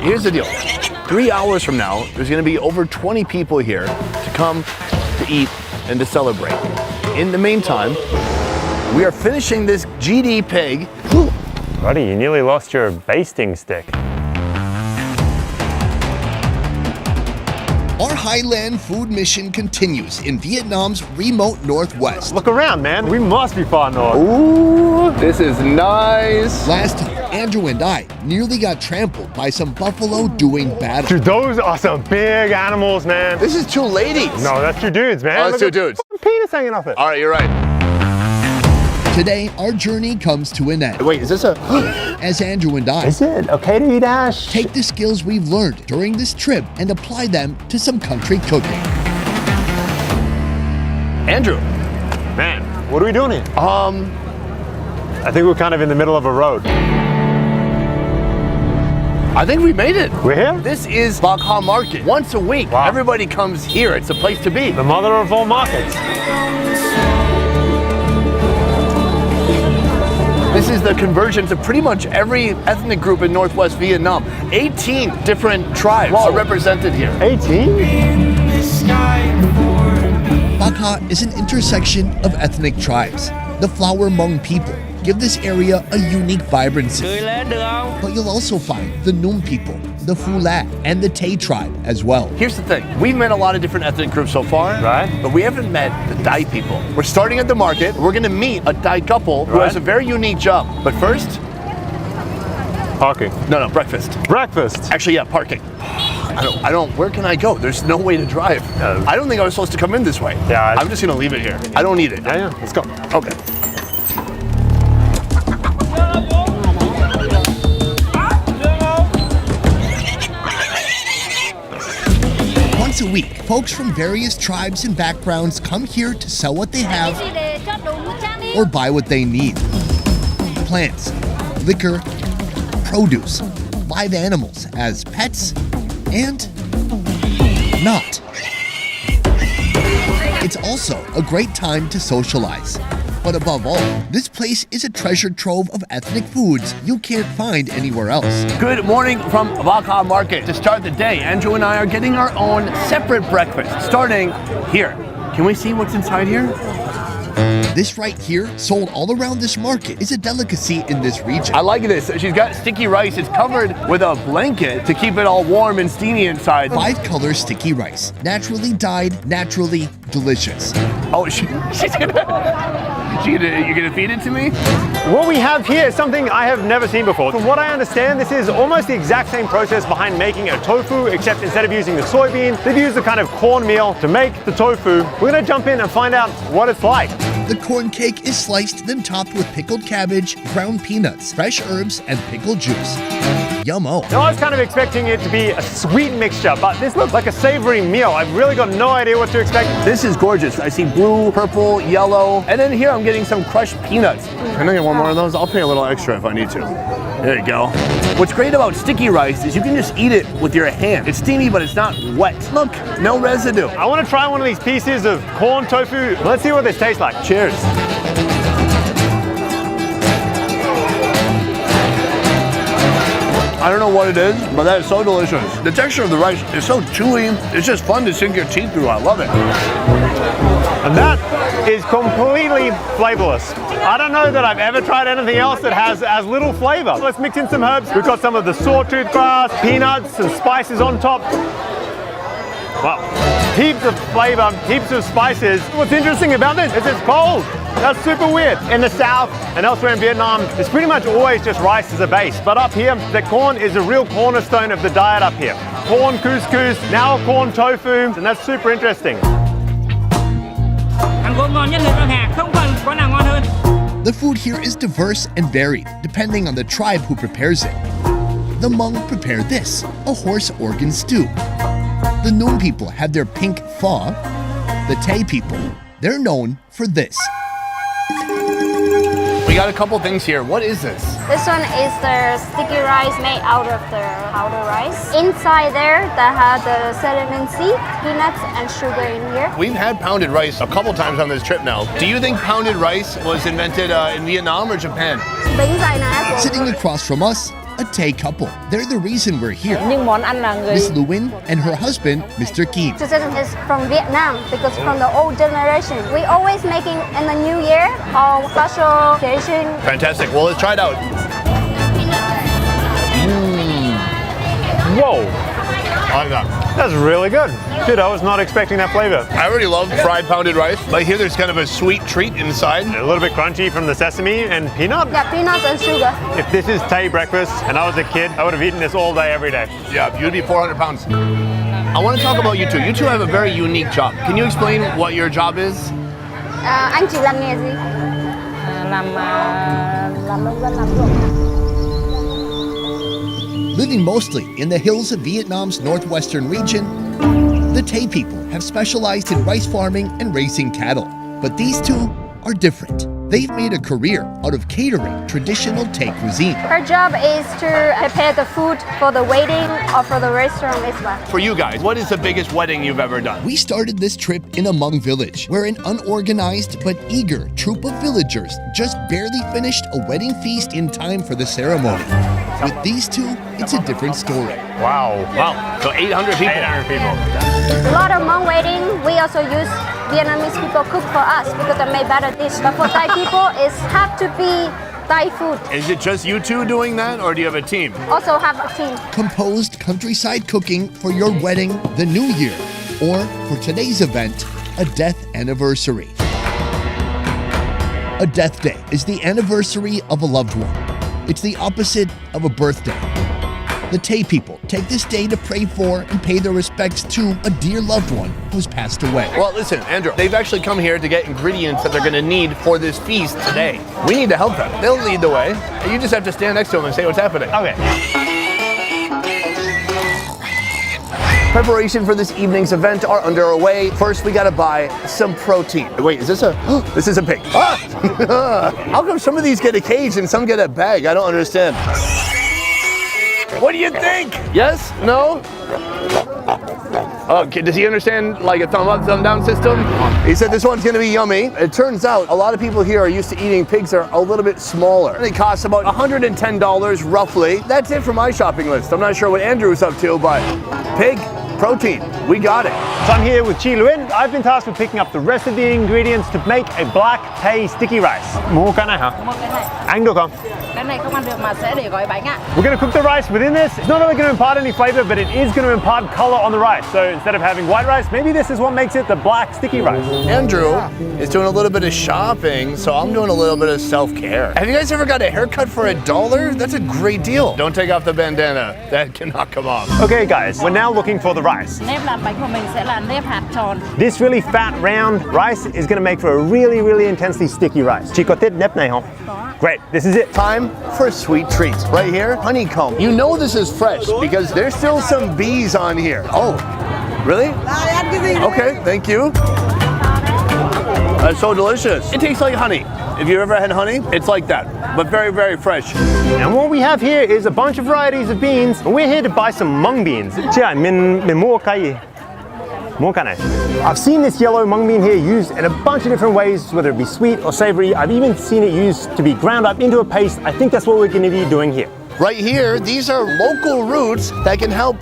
here's the deal. 3 hours from now, there's gonna be over 20 people here to come to eat and to celebrate. In the meantime, we are finishing this GD pig. Buddy, you nearly lost your basting stick. Our highland food mission continues in Vietnam's remote northwest. Look around, man. We must be far north. Ooh, this is nice. Last time, Andrew and I nearly got trampled by some buffalo doing battle. Dude, those are some big animals, man. This is two ladies. No, that's two dudes, man. Oh, that's Look two at dudes. the penis hanging off it. All right, you're right. Today, our journey comes to an end. Wait, is this a... As Andrew and I Is it okay to eat ash? take the skills we've learned during this trip and apply them to some country cooking. Andrew. Man, what are we doing here? I think we're kind of in the middle of a road. I think we made it. We're here? This is Bak Ha Market. Once a week, Wow. everybody comes here. It's a place to be. The mother of all markets. This is the convergence of pretty much every ethnic group in Northwest Vietnam. 18 different tribes are represented here. 18? Bak Ha is an intersection of ethnic tribes. The Flower Hmong people give this area a unique vibrancy. But you'll also find the Nung people, the Phu La, and the Tay tribe as well. Here's the thing. We've met a lot of different ethnic groups so far, Right. but we haven't met the Dai people. We're starting at the market. We're going to meet a Dai couple who has a very unique job. But first, Parking. no, breakfast. Breakfast. Actually, yeah, parking. I don't, where can I go? There's no way to drive. I don't think I was supposed to come in this way. Yeah, I'm just going to leave it here. I don't need it. Yeah, let's go. Okay. Once a week, folks from various tribes and backgrounds come here to sell what they have or buy what they need. Plants, liquor, produce, live animals as pets, and not. It's also a great time to socialize. But above all, this place is a treasure trove of ethnic foods you can't find anywhere else. Good morning from Bak Ha Market. To start the day, Andrew and I are getting our own separate breakfast, starting here. Can we see what's inside here? This right here, sold all around this market, is a delicacy in this region. I like this. She's got sticky rice. It's covered with a blanket to keep it all warm and steamy inside. 5-color sticky rice, naturally dyed, naturally delicious. Oh, you're gonna feed it to me? What we have here is something I have never seen before. From what I understand, this is almost the exact same process behind making a tofu, except instead of using the soybean, they've used the kind of cornmeal to make the tofu. We're gonna jump in and find out what it's like. The corn cake is sliced, then topped with pickled cabbage, ground peanuts, fresh herbs, and pickled juice. Yummo. Now, I was kind of expecting it to be a sweet mixture, but this looks like a savory meal. I've really got no idea what to expect. This is gorgeous. I see blue, purple, yellow, and then here I'm getting some crushed peanuts. Can I get one more of those? I'll pay a little extra if I need to. There you go. What's great about sticky rice is you can just eat it with your hand. It's steamy, but it's not wet. Look, no residue. I want to try one of these pieces of corn tofu. Let's see what this tastes like. Cheers. I don't know what it is, but that is so delicious. The texture of the rice is so chewy. It's just fun to sink your teeth through. I love it. And that is completely flavorless. I don't know that I've ever tried anything else that has as little flavor. Let's mix in some herbs. We've got some of the sawtooth grass, peanuts, and spices on top. Wow, heaps of flavor, heaps of spices. What's interesting about this is it's cold. That's super weird. In the south and elsewhere in Vietnam, it's pretty much always just rice as a base. But up here, the corn is a real cornerstone of the diet up here. Corn couscous, now corn tofu, and that's super interesting. The food here is diverse and varied, depending on the tribe who prepares it. The Hmong prepare this, a horse organ stew. The Nung people have their pink pho. The Tay people, they're known for this. We got a couple things here. What is this? This one is the sticky rice made out of the powder rice. Inside there, they have the cinnamon seed, peanuts, and sugar in here. We've had pounded rice a couple times on this trip now. Do you think pounded rice was invented in Vietnam or Japan? Sitting across from us, a Tay couple. They're the reason we're here. Nhưng món ăn là người Miss Lewin and her husband, Mr. Kim. Cuisine is from Vietnam because from the old generation, we always making in the new year or special occasion. Fantastic. Well, let's try it out. Whoa, I like that. that's really good. Dude, I was not expecting that flavor. I already love fried pounded rice, but here there's kind of a sweet treat inside. A little bit crunchy from the sesame and peanut. Yeah, peanuts and sugar. If this is Thai breakfast and I was a kid, I would have eaten this all day, every day. Yeah, you'd be 400 pounds. I want to talk about you two. You two have a very unique job. Can you explain what your job is? Anh chị làm nghề gì? làm nông dân làm ruộng. Living mostly in the hills of Vietnam's northwestern region, the Tay people have specialized in rice farming and raising cattle. But these two are different. They've made a career out of catering traditional Tay cuisine. Her job is to prepare the food for the wedding or for the restaurant as well. For you guys, what is the biggest wedding you've ever done? We started this trip in a Hmong village, where an unorganized but eager troop of villagers just barely finished a wedding feast in time for the ceremony. With these two, it's a different story. Wow. Wow, so 800 people. 800 people. A lot of Hmong wedding, we also use Vietnamese people cook for us because they make better dish. But for Thai people, it have to be Thai food. Is it just you two doing that, or do you have a team? Also have a team. Composed countryside cooking for your wedding, the New Year, or for today's event, a death anniversary. A death day is the anniversary of a loved one. It's the opposite of a birthday. The Tay people take this day to pray for and pay their respects to a dear loved one who's passed away. Well, listen, Andrew, they've actually come here to get ingredients that they're going to need for this feast today. We need to help them. They'll lead the way. You just have to stand next to them and say what's happening. Okay. Preparation for this evening's event are underway. First, we gotta buy some protein. Wait, is this a, this is a pig. Ah! How come some of these get a cage and some get a bag? I don't understand. What do you think? Yes? No? Okay, does he understand like a thumb up, thumb down system? He said this one's gonna be yummy. It turns out a lot of people here are used to eating pigs that are a little bit smaller. They cost about $110 roughly. That's it for my shopping list. I'm not sure what Andrew's up to, but pig, protein, we got it. So I'm here with Chi Luyện. I've been tasked with picking up the rest of the ingredients to make a black Thai sticky rice. Mua cái này hả? Một cái này. Ăn được không? Cái này không ăn được mà sẽ để gói bánh ạ. We're going to cook the rice within this. It's not only going to impart any flavor, but it is going to impart color on the rice. So instead of having white rice, maybe this is what makes it the black sticky rice. Andrew is doing a little bit of shopping, so I'm doing a little bit of self-care. Have you guys ever got a haircut for $1? That's a great deal. Don't take off the bandana. That cannot come off. Okay guys, we're now looking for the rice. Nếp làm bánh của mình sẽ là nếp hạt tròn. This really fat, round rice is going to make for a really, really intensely sticky rice. Chị có thích nếp này không? Great, this is it. Time for a sweet treat. Right here, honeycomb. You know this is fresh because there's still some bees on here. Oh, really? Okay, thank you. That's so delicious. It tastes like honey. If you've ever had honey, it's like that, but very, very fresh. And what we have here is a bunch of varieties of beans. And we're here to buy some mung beans. Mình mua cái gì? Mua cái này. I've seen this yellow mung bean here used in a bunch of different ways, whether it be sweet or savory. I've even seen it used to be ground up into a paste. I think that's what we're going to be doing here. Right here, these are local roots that can help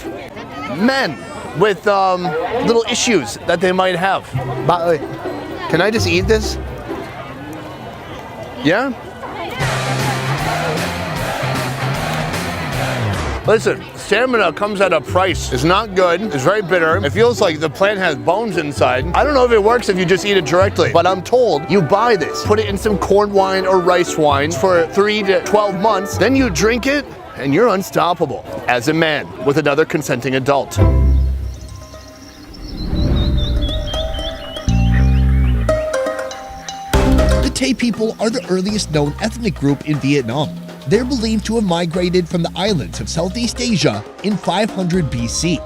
men with little issues that they might have. Can I just eat this? Yeah? Listen, stamina comes at a price. It's not good. It's very bitter. It feels like the plant has bones inside. I don't know if it works if you just eat it directly, but I'm told you buy this, put it in some corn wine or rice wine for 3 to 12 months, then you drink it, and you're unstoppable as a man with another consenting adult. The Tay people are the earliest known ethnic group in Vietnam. They're believed to have migrated from the islands of Southeast Asia in 500 BC.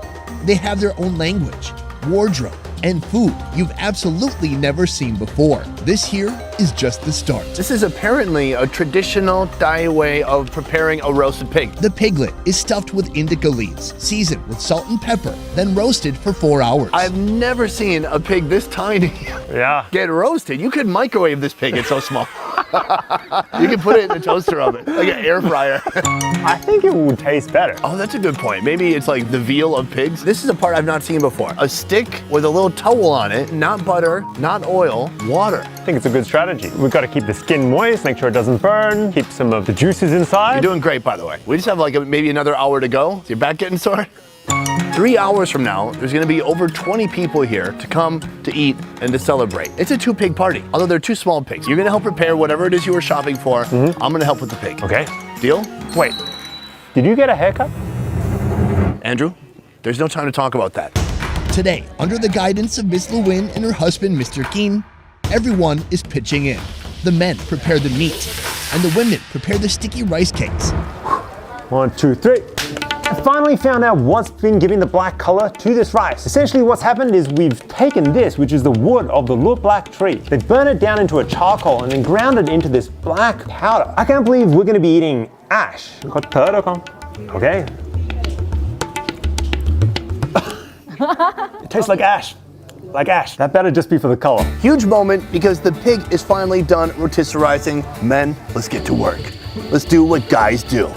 They have their own language, wardrobe, and food you've absolutely never seen before. This here is just the start. This is apparently a traditional Thai way of preparing a roasted pig. The piglet is stuffed with indica leaves, seasoned with salt and pepper, then roasted for 4 hours. I've never seen a pig this tiny Yeah. get roasted. You could microwave this pig, it's so small. You can put it in the toaster oven, like an air fryer. I think it would taste better. Oh, that's a good point. Maybe it's like the veal of pigs. This is a part I've not seen before. A stick with a little towel on it, not butter, not oil, water. I think it's a good strategy. We've got to keep the skin moist, make sure it doesn't burn, keep some of the juices inside. You're doing great, by the way. We just have like maybe another hour to go. Is your back getting sore? 3 hours from now, there's gonna be over 20 people here to come to eat and to celebrate. It's a 2-pig party, although they're 2 small pigs. You're gonna help prepare whatever it is you were shopping for. I'm gonna help with the pig. Okay. Deal? Wait, did you get a haircut? Andrew, there's no time to talk about that. Today, under the guidance of Miss Lewin and her husband, Mr. Keen, everyone is pitching in. The men prepare the meat, and the women prepare the sticky rice cakes. 1, 2, 3. I finally found out what's been giving the black color to this rice. Essentially what's happened is we've taken this, which is the wood of the lut black tree. They burn it down into a charcoal and then ground it into this black powder. I can't believe we're gonna be eating ash. Okay. It tastes like ash. Like ash. That better just be for the color. Huge moment because the pig is finally done rotisserizing. Men, let's get to work. Let's do what guys do.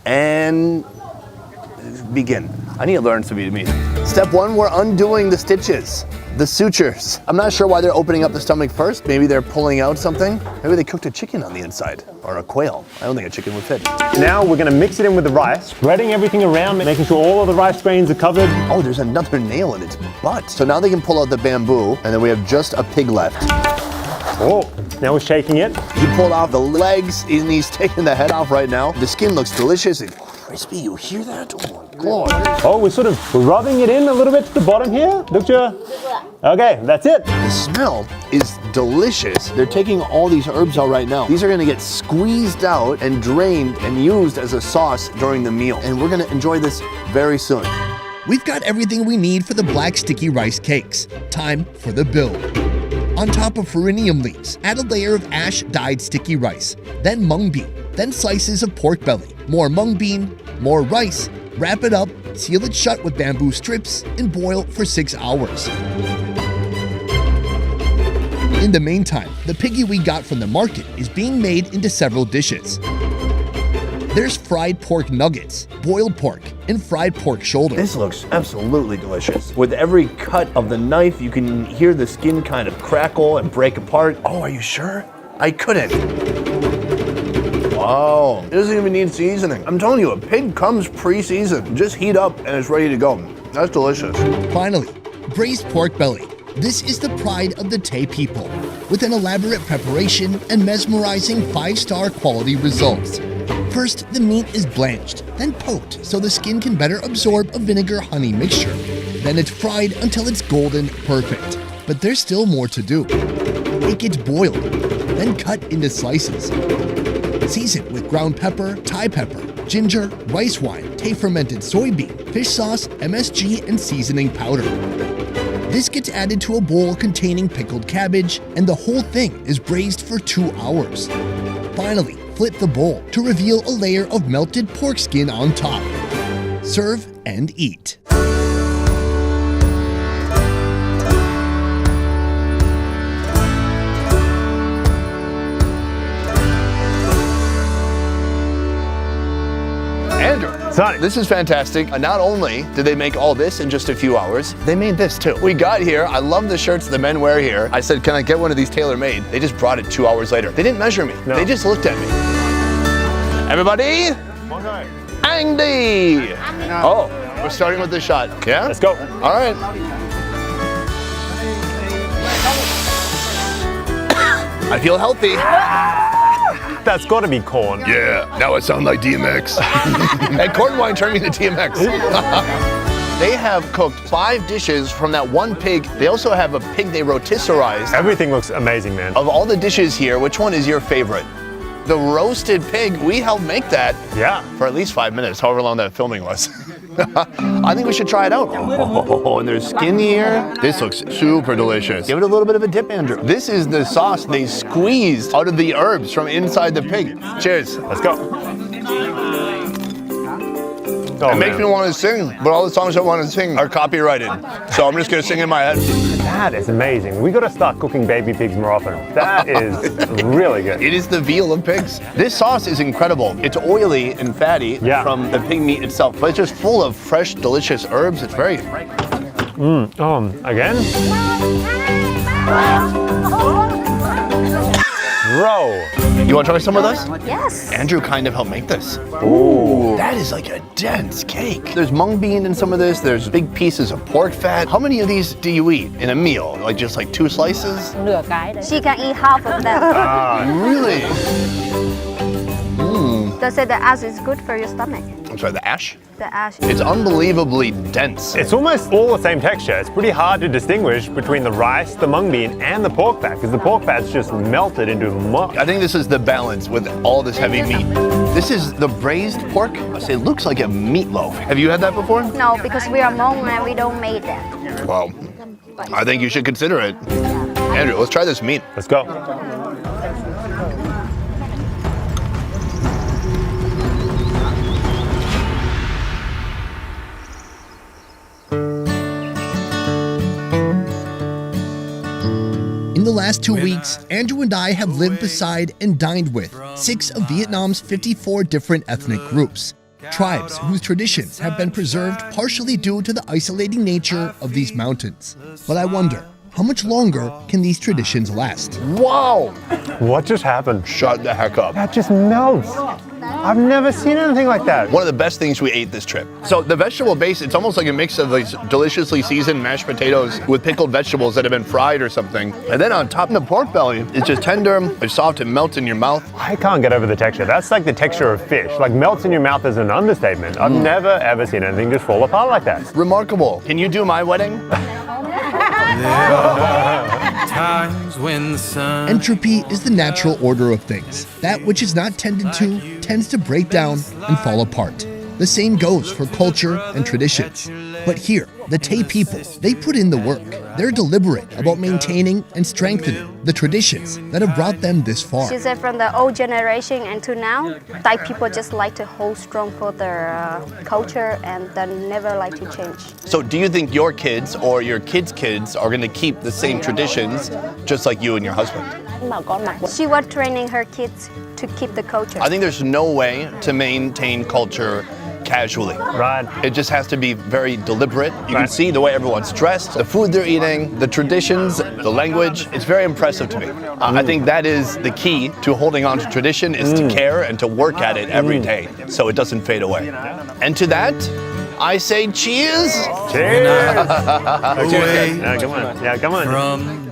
And begin. I need to learn some Vietnamese. Step 1, we're undoing the stitches, the sutures. I'm not sure why they're opening up the stomach first. Maybe they're pulling out something. Maybe they cooked a chicken on the inside, or a quail. I don't think a chicken would fit. Now we're gonna mix it in with the rice, spreading everything around, making sure all of the rice grains are covered. Oh, there's another nail in its butt. So now they can pull out the bamboo, and then we have just a pig left. Oh, now we're shaking it. He pulled off the legs, and he's taking the head off right now. The skin looks delicious and crispy. You hear that? Oh my God. Oh, we're rubbing it in a little bit to the bottom here. Okay, that's it. The smell is delicious. They're taking all these herbs out right now. These are gonna get squeezed out and drained and used as a sauce during the meal. And we're gonna enjoy this very soon. We've got everything we need for the black sticky rice cakes. Time for the build. On top of pherinium leaves, add a layer of ash-dyed sticky rice, then mung bean, then slices of pork belly, more mung bean, more rice, wrap it up, seal it shut with bamboo strips, and boil for 6 hours. In the meantime, the piggy we got from the market is being made into several dishes. There's fried pork nuggets, boiled pork, and fried pork shoulder. This looks absolutely delicious. With every cut of the knife, you can hear the skin kind of crackle and break apart. Oh, are you sure? I couldn't. Wow, it doesn't even need seasoning. I'm telling you, a pig comes pre-seasoned. Just heat up and it's ready to go. That's delicious. Finally, braised pork belly. This is the pride of the Tay people, with an elaborate preparation and mesmerizing 5-star quality results. First, the meat is blanched, then poked so the skin can better absorb a vinegar-honey mixture. Then it's fried until it's golden perfect. But there's still more to do. It gets boiled, then cut into slices. Season with ground pepper, Thai pepper, ginger, rice wine, Tay-fermented soybean, fish sauce, MSG, and seasoning powder. This gets added to a bowl containing pickled cabbage, and the whole thing is braised for 2 hours. Finally, flip the bowl to reveal a layer of melted pork skin on top. Serve and eat. Andrew, Sonny. this is fantastic. Not only did they make all this in just a few hours, they made this too. We got here, I love the shirts the men wear here. I said, can I get one of these tailor-made? They just brought it 2 hours later. They didn't measure me. No. They just looked at me. Everybody, Andy. Oh, we're starting with the shot. Yeah? Let's go. All right. I feel healthy. That's got to be corn. Yeah, now I sound like DMX. And corn wine turned me to DMX. They have cooked 5 dishes from that one pig. They also have a pig they rotisserized. Everything looks amazing, man. Of all the dishes here, which one is your favorite? The roasted pig, we helped make that Yeah. for at least 5 minutes, however long that filming was. I think we should try it out. Oh, and there's skin here. This looks super delicious. Give it a little bit of a dip, Andrew. This is the sauce they squeezed out of the herbs from inside the pig. Cheers. Let's go. It makes me want to sing, but all the songs I want to sing are copyrighted. So I'm just going to sing in my head. That is amazing. We got to start cooking baby pigs more often. That is really good. It is the veal of pigs. This sauce is incredible. It's oily and fatty from the pig meat itself, but it's just full of fresh, delicious herbs. It's very fragrant. Again? Bro. You want to try some of this? Yes. Andrew kind of helped make this. Ooh. That is like a dense cake. There's mung bean in some of this. There's big pieces of pork fat. How many of these do you eat in a meal? Like just like 2 slices? Nửa cái đấy. She can eat half of them. Really? They say the ash is good for your stomach. I'm sorry, the ash? The ash. It's unbelievably dense. It's almost all the same texture. It's pretty hard to distinguish between the rice, the mung bean, and the pork fat because the pork fat's just melted into mush. I think this is the balance with all this heavy meat. This is the braised pork. It looks like a meatloaf. Have you had that before? No, because we are Hmong and we don't make that. Well, I think you should consider it. Andrew, let's try this meat. Let's go. In the last 2 weeks, Andrew and I have lived beside and dined with 6 of Vietnam's 54 different ethnic groups, tribes whose traditions have been preserved partially due to the isolating nature of these mountains. But I wonder, how much longer can these traditions last? Wow! What just happened? Shut the heck up. That just melts. I've never seen anything like that. One of the best things we ate this trip. So the vegetable base, it's almost like a mix of these deliciously seasoned mashed potatoes with pickled vegetables that have been fried or something. And then on top of the pork belly, it's just tender, it's soft, it melts in your mouth. I can't get over the texture. That's like the texture of fish. Like melts in your mouth is an understatement. I've never ever seen anything just fall apart like that. Remarkable. Can you do my wedding? Times when the sun Entropy is the natural order of things. That which is not tended to tends to break down and fall apart. The same goes for culture and traditions. But here, the Tay people, they put in the work. They're deliberate about maintaining and strengthening the traditions that have brought them this far. She said from the old generation and to now, Thai people just like to hold strong for their culture and then never like to change. So do you think your kids or your kids' kids are going to keep the same traditions just like you and your husband? Bảo con mặc She was training her kids to keep the culture. I think there's no way to maintain culture casually. Right. It just has to be very deliberate. You can see the way everyone's dressed, the food they're eating, the traditions, the language. It's very impressive to me. I think that is the key to holding on to tradition is to care and to work at it every day so it doesn't fade away. And to that, I say cheers. Cheers. away Yeah, come on. Yeah, come on. from